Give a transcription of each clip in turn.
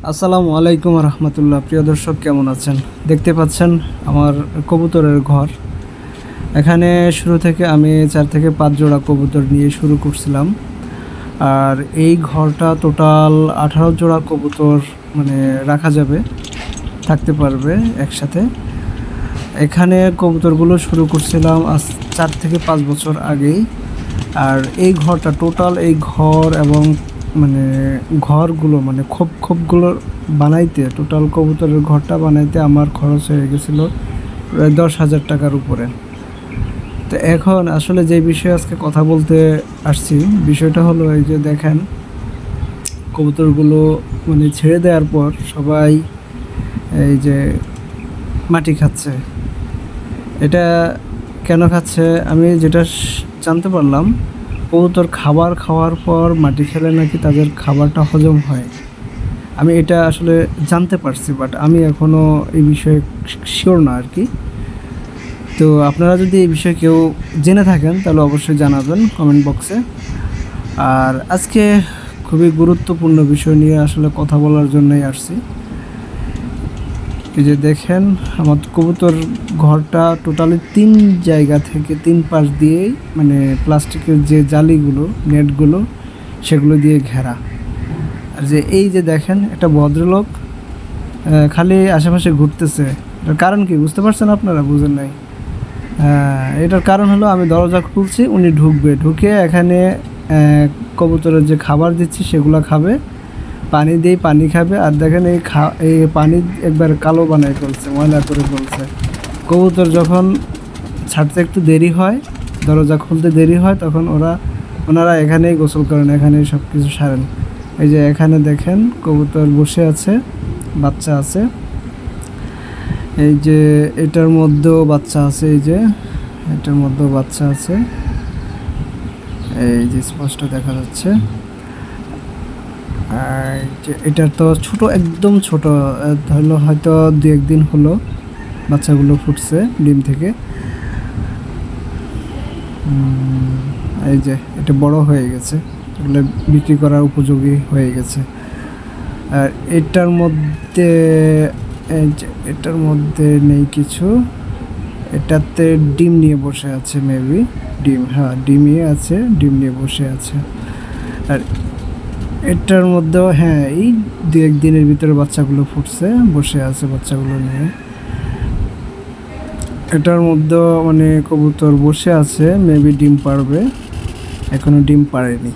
আসসালামু আলাইকুম রহমতুল্লাহ। প্রিয় দর্শক, কেমন আছেন? দেখতে পাচ্ছেন আমার কবুতরের ঘর। এখানে শুরু থেকে আমি 4 থেকে 5 জোড়া কবুতর নিয়ে শুরু করছিলাম। আর এই ঘরটা টোটাল 18 জোড়া কবুতর মানে রাখা যাবে, থাকতে পারবে একসাথে। এখানে কবুতরগুলো শুরু করছিলাম আজ 4 থেকে 5 বছর আগেই। আর এই ঘরটা টোটাল এই ঘর এবং মানে ঘরগুলো মানে খোপগুলো বানাইতে, টোটাল কবুতরের ঘরটা বানাইতে আমার খরচ হয়ে গেছিলো প্রায় 10,000 টাকার উপরে। তো এখন আসলে যে বিষয়ে আজকে কথা বলতে আসছি, বিষয়টা হলো এই যে দেখেন, কবুতরগুলো মানে ছেড়ে দেওয়ার পর সবাই এই যে মাটি খাচ্ছে। এটা কেন খাচ্ছে আমি যেটা জানতে পারলাম, কবুতর খাবার খাওয়ার পর মাটি খেলে নাকি তাদের খাবারটা হজম হয়। আমি এটা আসলে জানতে পারছি, বাট আমি এখনও এই বিষয়ে শিওর না আর কি। তো আপনারা যদি এই বিষয়ে কেউ জেনে থাকেন তাহলে অবশ্যই জানাবেন কমেন্ট বক্সে। আর আজকে খুবই গুরুত্বপূর্ণ বিষয় নিয়ে আসলে কথা বলার জন্যই আসছি। এই যে দেখেন, আমার কবুতর ঘরটা টোটালি 3 জায়গা থেকে 3 পাশ দিয়েই মানে প্লাস্টিকের যে জালিগুলো, নেটগুলো, সেগুলো দিয়ে ঘেরা। আর যে এই যে দেখেন, একটা ভদ্রলোক খালি আশেপাশে ঘুরতেছে। এটার কারণ কি বুঝতে পারছেন আপনারা? বুঝেন নাই? এটার কারণ হলো আমি দরজা খুলছি, উনি ঢুকবে, ঢুকে এখানে কবুতরের যে খাবার দিচ্ছি সেগুলো খাবে, পানি দিয়ে পানি খাবে। আর দেখেন এই পানি একবার কালো বানাই ফেলছে, ময়লা করে ফেলছে। কবুতর যখন ছাড়তে একটু দেরি হয়, দরজা খুলতে দেরি হয়, তখন ওনারা এখানেই গোসল করেন, এখানেই সব কিছু সারেন। এই যে এখানে দেখেন কবুতর বসে আছে, বাচ্চা আছে। এই যে এটার মধ্যেও বাচ্চা আছে, এই যে এটার মধ্যেও বাচ্চা আছে, এই যে স্পষ্ট দেখা যাচ্ছে। আর এটা তো ছোট, একদম ছোট, ধরলো হয়তো 2-1 দিন হলো বাচ্চাগুলো ফুটছে ডিম থেকে। এই যে এটা বড় হয়ে গেছে, এগুলো বিক্রি করার উপযোগী হয়ে গেছে। আর এটার মধ্যে নেই কিছু, এটাতে ডিম নিয়ে বসে আছে মেবি, ডিম, হ্যাঁ ডিমই আছে, ডিম নিয়ে বসে আছে। আর এটার মধ্যেও হ্যাঁ, এই 2-1 দিনের ভিতরে বাচ্চাগুলো ফুটছে, বসে আছে বাচ্চাগুলো নিয়ে। এটার মধ্যেও মানে কবুতর বসে আছে, মেবি ডিম পারবে, এখনো ডিম পারেনি।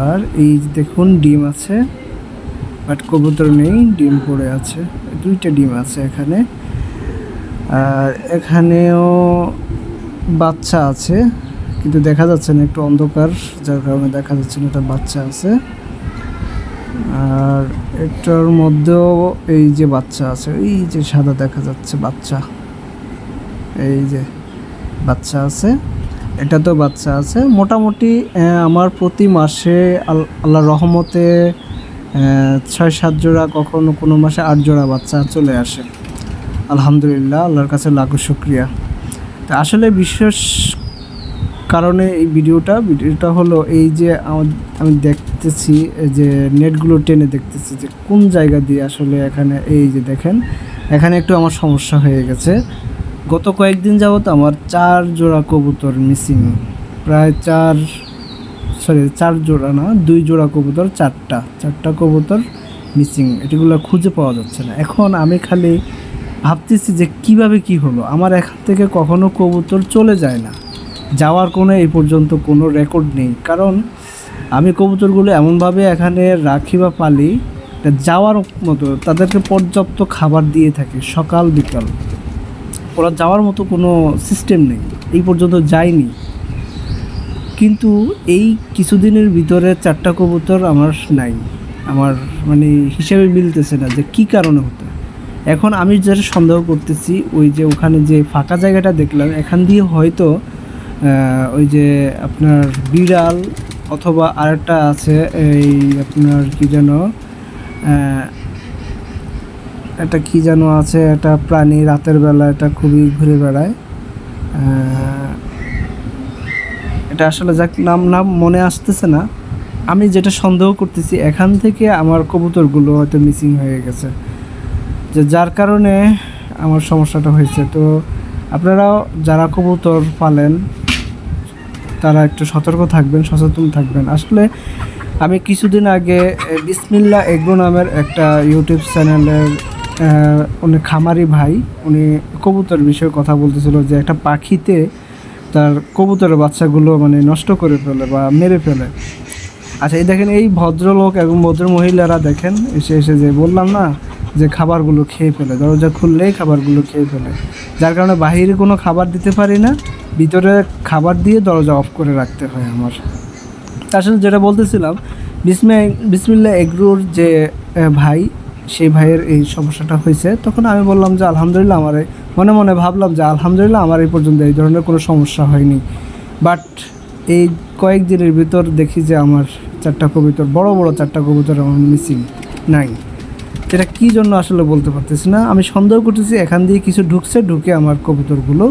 আর এই দেখুন ডিম আছে, বাট কবুতর নেই, ডিম পড়ে আছে, 2টা ডিম আছে এখানে। আর এখানেও বাচ্চা আছে, কিন্তু দেখা যাচ্ছে না, একটু অন্ধকার, যার কারণে দেখা যাচ্ছে না এটা বাচ্চা আছে। আর এটার মধ্যেও এই যে বাচ্চা আছে, এই যে সাদা দেখা যাচ্ছে বাচ্চা, এই যে বাচ্চা আছে, এটা তো বাচ্চা আছে। মোটামুটি আমার প্রতি মাসে আল্লাহর রহমতে 6-7 জোড়া, কখনো কোনো মাসে 8 জোড়া বাচ্চা চলে আসে। আলহামদুলিল্লাহ, আল্লাহর কাছে লাখো শুকরিয়া। তা আসলে বিশেষ কারণে এই ভিডিওটা হলো এই যে আমি দেখতেছি যে নেটগুলো টেনে দেখতেছি যে কোন জায়গা দিয়ে আসলে এখানে, এই যে দেখেন এখানে একটু আমার সমস্যা হয়ে গেছে। গত কয়েকদিন যাবত আমার 4 জোড়া কবুতর মিসিং, প্রায় 4 জোড়া না, 2 জোড়া কবুতর, 4টা কবুতর মিসিং, এটিগুলো খুঁজে পাওয়া যাচ্ছে না। এখন আমি খালি ভাবতেছি যে কিভাবে কি হলো, আমার এখান থেকে কখনো কবুতর চলে যায় না, যাওয়ার কোনো এই পর্যন্ত কোনো রেকর্ড নেই। কারণ আমি কবুতরগুলো এমনভাবে এখানে রাখি বা পালি, যাওয়ার মতো তাদেরকে পর্যাপ্ত খাবার দিয়ে থাকি সকাল বিকাল, ওরা যাওয়ার মতো কোনো সিস্টেম নেই, এই পর্যন্ত যায়নি। কিন্তু এই কিছুদিনের ভিতরে 4টা কবুতর আমার নাই, আমার মানে হিসেবে মিলতেছে না যে কী কারণে হতো। এখন আমি যেটা সন্দেহ করতেছি, ওই যে ওখানে যে ফাঁকা জায়গাটা দেখলাম, এখান দিয়ে হয়তো ওই যে আপনার বিড়াল অথবা আরেকটা আছে, এই আপনার কি যেন এটা কি যেন আছে, একটা প্রাণী, রাতের বেলা এটা খুবই ঘুরে বেড়ায়, এটা আসলে যাক নাম মনে আসতেছে না, আমি যেটা সন্দেহ করতেছি এখান থেকে আমার কবুতরগুলো হয়তো মিসিং হয়ে গেছে, যে যার কারণে আমার সমস্যাটা হয়েছে। তো আপনারাও যারা কবুতর পালেন তারা একটু সতর্ক থাকবেন, সচেতন থাকবেন। আসলে আমি কিছুদিন আগে বিসমিল্লাহ এগ্রো নামের একটা ইউটিউব চ্যানেলের উনি খামারি ভাই, উনি কবুতর বিষয়ে কথা বলতেছিল যে একটা পাখিতে তার কবুতরের বাচ্চাগুলো মানে নষ্ট করে ফেলে বা মেরে ফেলে। আচ্ছা, এই দেখেন এই ভদ্রলোক এবং ভদ্র মহিলারা দেখেন এসে এসে যে বললাম না যে খাবারগুলো খেয়ে ফেলে, দরজা খুললেই খাবারগুলো খেয়ে ফেলে, যার কারণে বাহিরে কোনো খাবার দিতে পারি না, ভিতরে খাবার দিয়ে দরজা অফ করে রাখতে হয় আমার। আসলে যেটা বলতেছিলাম, বিসমিল্লাহ এগ্রোর যে ভাই, সেই ভাইয়ের এই সমস্যাটা হয়েছে। তখন আমি বললাম যে আলহামদুলিল্লাহ, আমার মনে মনে ভাবলাম যে আলহামদুলিল্লাহ আমার এই পর্যন্ত এই ধরনের কোনো সমস্যা হয়নি। বাট এই কয়েকদিনের ভিতর দেখি যে আমার 4টা কবুতর, বড় বড় 4টা কবুতর আমার মিসিং নাই। এটা কী জন্য আসলে বলতে পারতেছি না। আমি সন্দেহ করতেছি এখান দিয়ে কিছু ঢুকে আমার কবুতরগুলো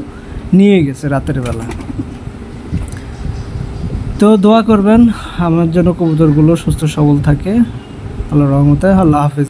নিয়ে গেছে রাতের বেলা। তো দোয়া করবেন আমার জন্য কবুতরগুলো সুস্থ সবল থাকে। আল্লাহর রহমতে। আল্লাহ হাফেজ।